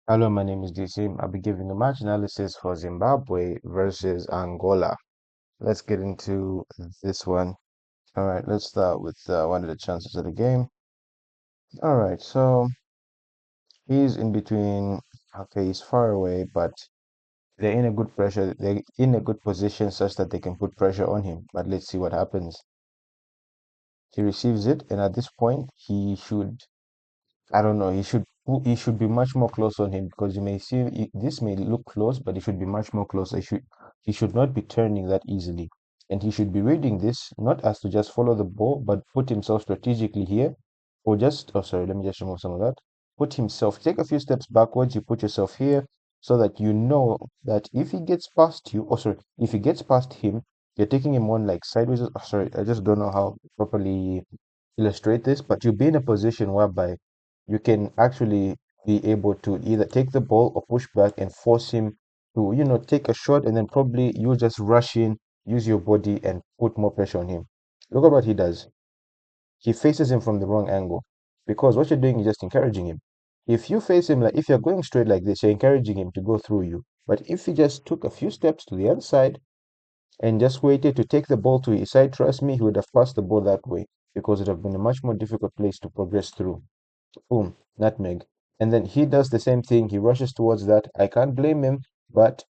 Hello, my name is DC. I'll be giving the match analysis for Zimbabwe versus Angola. Let's get into this one. All right, let's start with one of the chances of the game. All right, so he's in between. Okay, he's far away, but they're in a good pressure. They're in a good position such that they can put pressure on him. But let's see what happens. He receives it, and at this point, he should I don't know. He should be much more close on him because you may see this may look close, but he should be much more close. He should not be turning that easily, and he should be reading this not as to just follow the ball, but put himself strategically here, or just sorry, let me just remove some of that. Put himself take a few steps backwards. You put yourself here so that you know that if he gets past you, or sorry, if he gets past him, you're taking him on like sideways. Oh, sorry, I just don't know how properly illustrate this, but you'll be in a position whereby you can actually be able to either take the ball or push back and force him to, take a shot, and then probably you just rush in, use your body, and put more pressure on him. Look at what he does. He faces him from the wrong angle because what you're doing is just encouraging him. If you face him, like if you're going straight like this, you're encouraging him to go through you. But if he just took a few steps to the other side and just waited to take the ball to his side, trust me, he would have passed the ball that way because it would have been a much more difficult place to progress through. Boom, nutmeg. And then he does the same thing. He rushes towards that. I can't blame him, but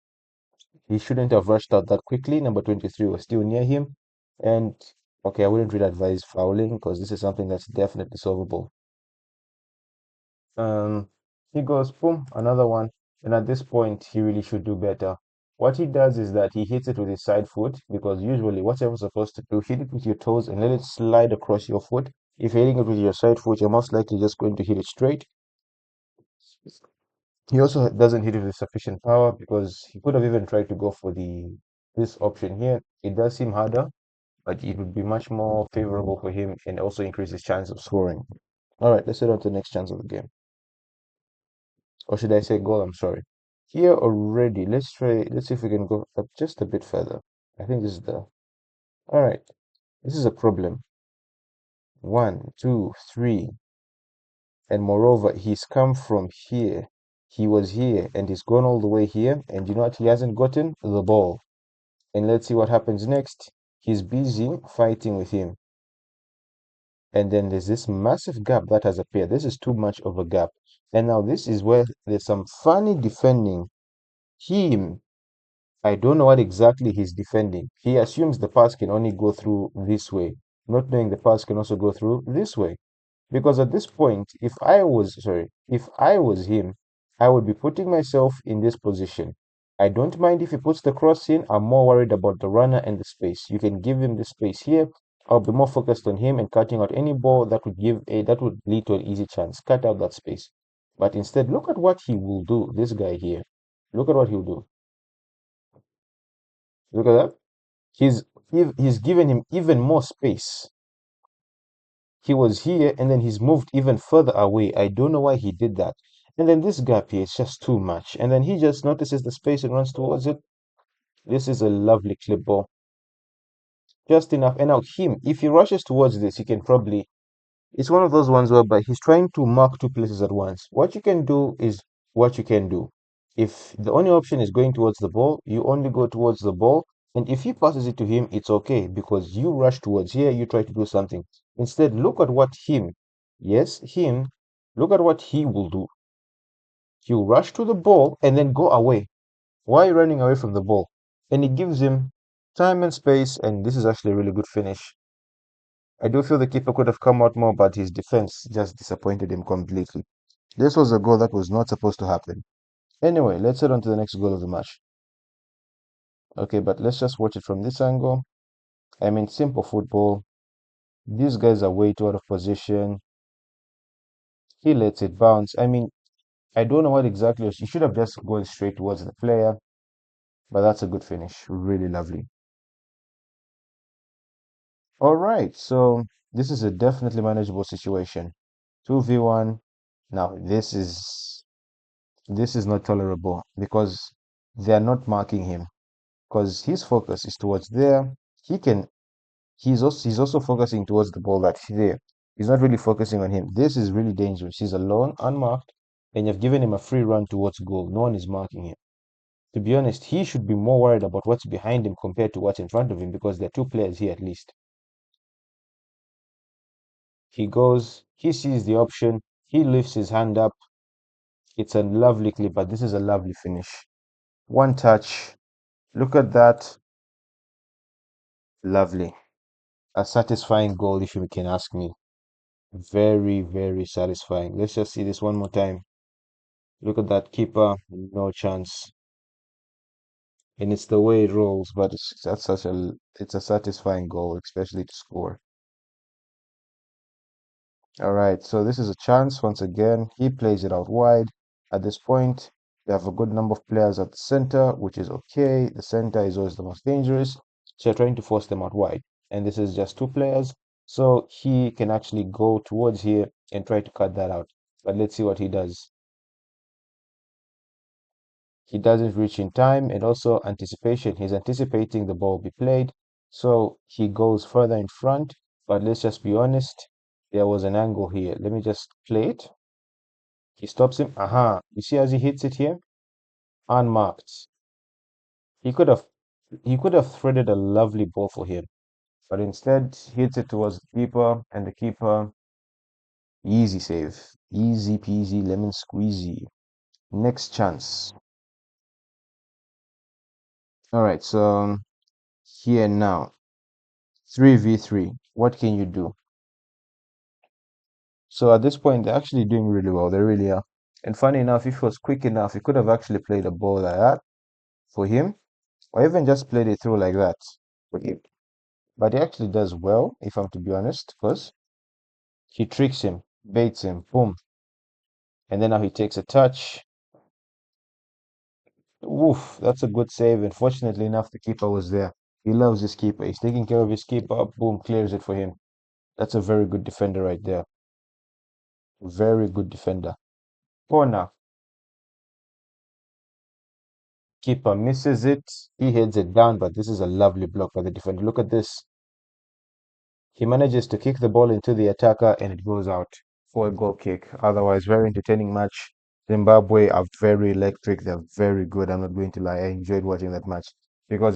he shouldn't have rushed out that quickly. Number 23 was still near him. And okay, I wouldn't really advise fouling because this is something that's definitely solvable. Um, he goes, boom, another one. And at this point, he really should do better. What he does is that he hits it with his side foot because usually what you're supposed to do, hit it with your toes and let it slide across your foot. If you're hitting it with your side foot, you're most likely just going to hit it straight. He also doesn't hit it with sufficient power because he could have even tried to go for the this option here. It does seem harder, but it would be much more favorable for him and also increase his chance of scoring. All right, let's head on to the next chance of the game. Or should I say goal? I'm sorry. Here already, let's see if we can go up just a bit further. I think this is the all right. This is a problem. One, two, three. And moreover, he's come from here. He was here and he's gone all the way here. And you know what? He hasn't gotten the ball. And let's see what happens next. He's busy fighting with him. And then there's this massive gap that has appeared. This is too much of a gap. And now this is where there's some funny defending. Him, I don't know what exactly he's defending. He assumes the pass can only go through this way, not knowing the pass can also go through this way. Because at this point, if I was him, I would be putting myself in this position. I don't mind if he puts the cross in. I'm more worried about the runner and the space. You can give him the space here. I'll be more focused on him and cutting out any ball that would lead to an easy chance. Cut out that space. But instead, look at what he will do. This guy here. Look at what he'll do. Look at that. He's he's given him even more space. He was here and then he's moved even further away. I don't know why he did that. And then this gap here is just too much. And then he just notices the space and runs towards it. This is a lovely clip ball. Just enough. And now him, if he rushes towards this, he can probably it's one of those ones whereby he's trying to mark two places at once. What you can do is what you can do. If the only option is going towards the ball, you only go towards the ball. And if he passes it to him, it's okay because you rush towards here, you try to do something. Instead, look at what yes, look at what he will do. He'll rush to the ball and then go away. Why running away from the ball? And it gives him time and space, and this is actually a really good finish. I do feel the keeper could have come out more, but his defense just disappointed him completely. This was a goal that was not supposed to happen. Anyway, let's head on to the next goal of the match. Okay, but let's just watch it from this angle. I mean, simple football. These guys are way too out of position. He lets it bounce. I mean, I don't know what exactly. He should have just gone straight towards the player, but that's a good finish. Really lovely. All right, so this is a definitely manageable situation. 2v1. Now, this is not tolerable because they are not marking him because his focus is towards there. He can he's also focusing towards the ball that's there. He's not really focusing on him. This is really dangerous. He's alone, unmarked, and you've given him a free run towards goal. No one is marking him. To be honest, he should be more worried about what's behind him compared to what's in front of him because there are two players here at least. He goes, he sees the option, he lifts his hand up. It's a lovely clip, but this is a lovely finish. One touch. Look at that. Lovely. A satisfying goal, if you can ask me. Very, very satisfying. Let's just see this one more time. Look at that keeper. No chance. And it's the way it rolls, but it's a satisfying goal, especially to score. All right, so this is a chance once again. He plays it out wide. At this point, they have a good number of players at the center, which is okay. The center is always the most dangerous. So you're trying to force them out wide. And this is just two players. So he can actually go towards here and try to cut that out. But let's see what he does. He doesn't reach in time, and also anticipation. He's anticipating the ball will be played. So he goes further in front. But let's just be honest. There was an angle here. Let me just play it. He stops him. Aha. You see as he hits it here? Unmarked. He could have he could have threaded a lovely ball for him. But instead hits it towards the keeper, and the keeper, easy save. Easy peasy lemon squeezy. Next chance. Alright, so here now. 3v3. What can you do? So at this point they're actually doing really well. They really are. And funny enough, if he was quick enough, he could have actually played a ball like that for him, or even just played it through like that for him. But he actually does well, if I'm to be honest, because he tricks him, baits him, boom. And then now he takes a touch. Woof, that's a good save. Unfortunately enough, the keeper was there. He loves his keeper. He's taking care of his keeper. Boom, clears it for him. That's a very good defender right there. Very good defender. Corner. Keeper misses it. He heads it down, but this is a lovely block by the defender. Look at this. He manages to kick the ball into the attacker and it goes out for a goal kick. Otherwise, very entertaining match. Zimbabwe are very electric. They're very good. I'm not going to lie. I enjoyed watching that match because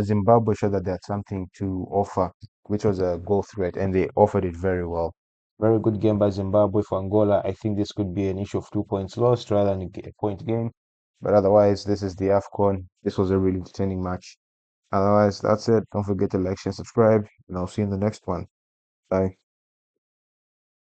Zimbabwe showed that they had something to offer, which was a goal threat, and they offered it very well. Very good game by Zimbabwe for Angola. I think this could be an issue of 2 points lost rather than a point game. But otherwise, this is the AFCON. This was a really entertaining match. Otherwise, that's it. Don't forget to like, share, subscribe, and I'll see you in the next one. Bye.